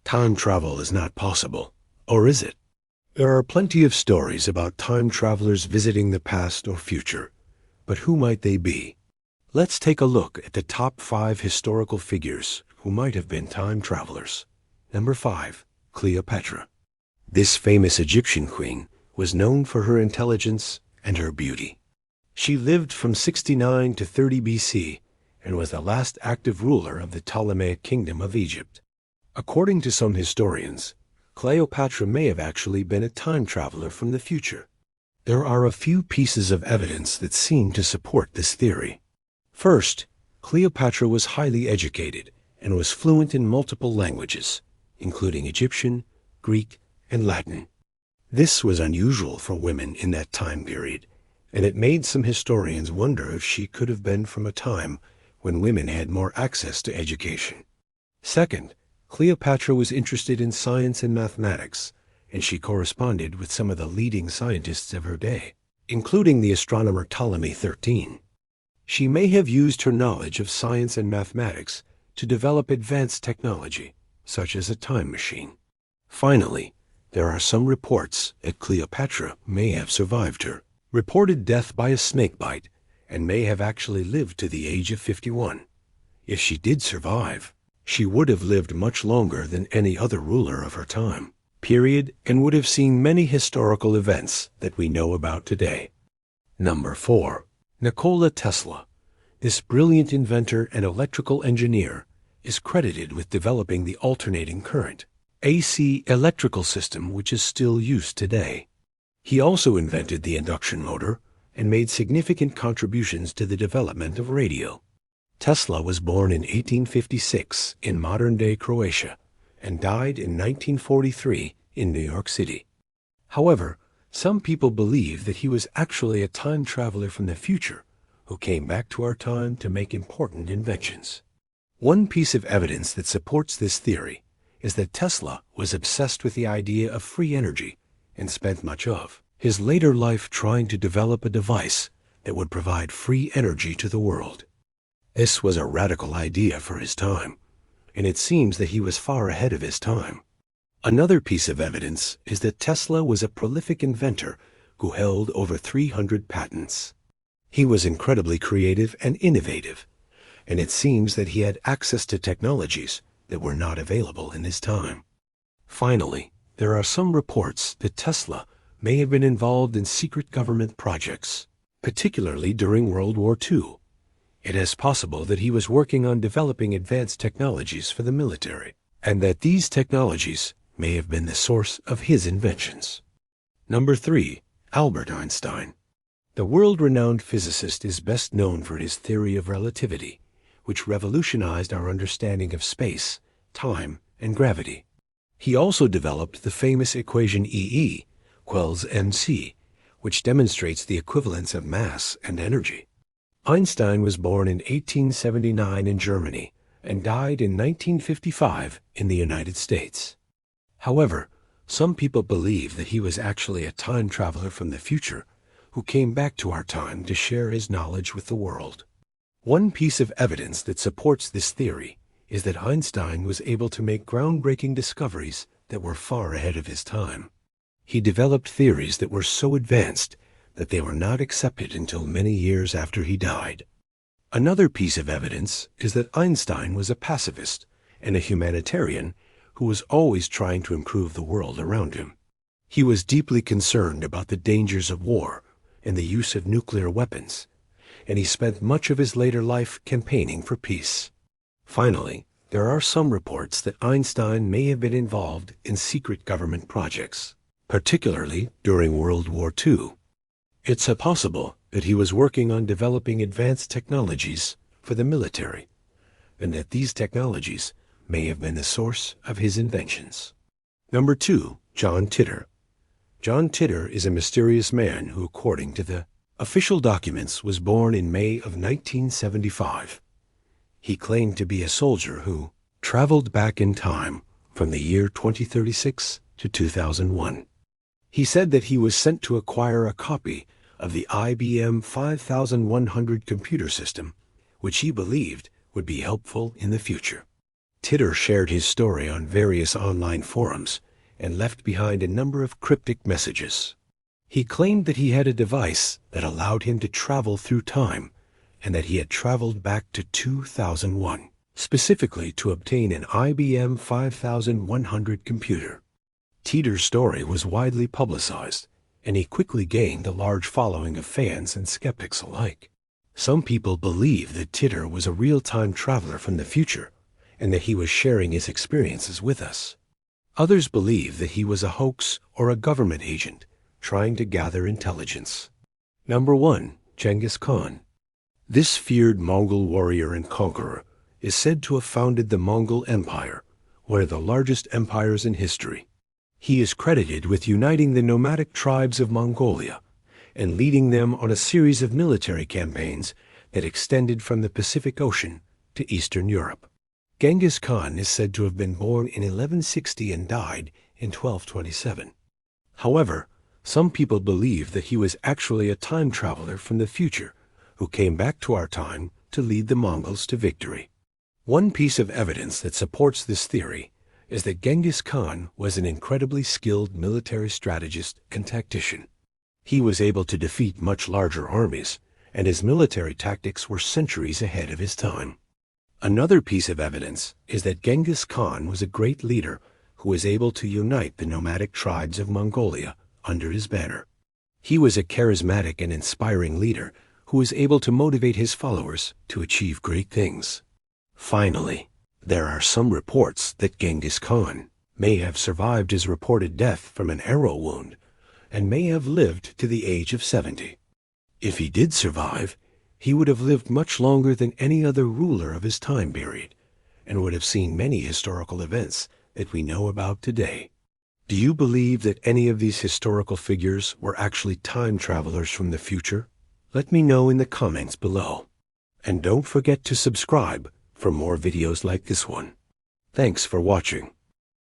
Time travel is not possible, or is it? There are plenty of stories about time travelers visiting the past or future, but who might they be? Let's take a look at the top 5 historical figures who might have been time travelers. Number 5. Cleopatra. This famous Egyptian queen was known for her intelligence and her beauty. She lived from 69 to 30 BC and was the last active ruler of the Ptolemaic kingdom of Egypt. According to some historians, Cleopatra may have actually been a time traveler from the future. There are a few pieces of evidence that seem to support this theory. First, Cleopatra was highly educated and was fluent in multiple languages, including Egyptian, Greek, and Latin. This was unusual for women in that time period, and it made some historians wonder if she could have been from a time when women had more access to education. Second, Cleopatra was interested in science and mathematics, and she corresponded with some of the leading scientists of her day, including the astronomer Ptolemy XIII. She may have used her knowledge of science and mathematics to develop advanced technology, such as a time machine. Finally, there are some reports that Cleopatra may have survived her reported death by a snake bite and may have actually lived to the age of 51. If she did survive, she would have lived much longer than any other ruler of her time, period, and would have seen many historical events that we know about today. Number 4. Nikola Tesla. This brilliant inventor and electrical engineer is credited with developing the alternating current, AC electrical system, which is still used today. He also invented the induction motor and made significant contributions to the development of radio. Tesla was born in 1856 in modern-day Croatia and died in 1943 in New York City. However, some people believe that he was actually a time traveler from the future who came back to our time to make important inventions. One piece of evidence that supports this theory is that Tesla was obsessed with the idea of free energy and spent much of his later life trying to develop a device that would provide free energy to the world. This was a radical idea for his time, and it seems that he was far ahead of his time. Another piece of evidence is that Tesla was a prolific inventor who held over 300 patents. He was incredibly creative and innovative, and it seems that he had access to technologies that were not available in his time. Finally, there are some reports that Tesla may have been involved in secret government projects, particularly during World War II. It is possible that he was working on developing advanced technologies for the military, and that these technologies may have been the source of his inventions. Number 3. Albert Einstein. The world-renowned physicist is best known for his theory of relativity, which revolutionized our understanding of space, time, and gravity. He also developed the famous equation E equals mc, which demonstrates the equivalence of mass and energy. Einstein was born in 1879 in Germany and died in 1955 in the United States. However, some people believe that he was actually a time traveler from the future who came back to our time to share his knowledge with the world. One piece of evidence that supports this theory is that Einstein was able to make groundbreaking discoveries that were far ahead of his time. He developed theories that were so advanced that they were not accepted until many years after he died. Another piece of evidence is that Einstein was a pacifist and a humanitarian who was always trying to improve the world around him. He was deeply concerned about the dangers of war and the use of nuclear weapons, and he spent much of his later life campaigning for peace. Finally, there are some reports that Einstein may have been involved in secret government projects, particularly during World War II. It's possible that he was working on developing advanced technologies for the military, and that these technologies may have been the source of his inventions. Number 2. John Titor. John Titor is a mysterious man who, according to the official documents, was born in May of 1975. He claimed to be a soldier who traveled back in time from the year 2036 to 2001. He said that he was sent to acquire a copy of the IBM 5100 computer system, which he believed would be helpful in the future. Titor shared his story on various online forums and left behind a number of cryptic messages. He claimed that he had a device that allowed him to travel through time and that he had traveled back to 2001, specifically to obtain an IBM 5100 computer. Titor's story was widely publicized, and he quickly gained a large following of fans and skeptics alike. Some people believe that Titor was a real-time traveler from the future and that he was sharing his experiences with us. Others believe that he was a hoax or a government agent trying to gather intelligence. Number 1. Genghis Khan. This feared Mongol warrior and conqueror is said to have founded the Mongol Empire, one of the largest empires in history. He is credited with uniting the nomadic tribes of Mongolia and leading them on a series of military campaigns that extended from the Pacific Ocean to Eastern Europe. Genghis Khan is said to have been born in 1160 and died in 1227. However, some people believe that he was actually a time traveler from the future who came back to our time to lead the Mongols to victory. One piece of evidence that supports this theory is that Genghis Khan was an incredibly skilled military strategist and tactician. He was able to defeat much larger armies, and his military tactics were centuries ahead of his time. Another piece of evidence is that Genghis Khan was a great leader who was able to unite the nomadic tribes of Mongolia under his banner. He was a charismatic and inspiring leader who was able to motivate his followers to achieve great things. Finally, there are some reports that Genghis Khan may have survived his reported death from an arrow wound and may have lived to the age of 70. If he did survive, he would have lived much longer than any other ruler of his time period and would have seen many historical events that we know about today. Do you believe that any of these historical figures were actually time travelers from the future? Let me know in the comments below. And don't forget to subscribe for more videos like this one. Thanks for watching.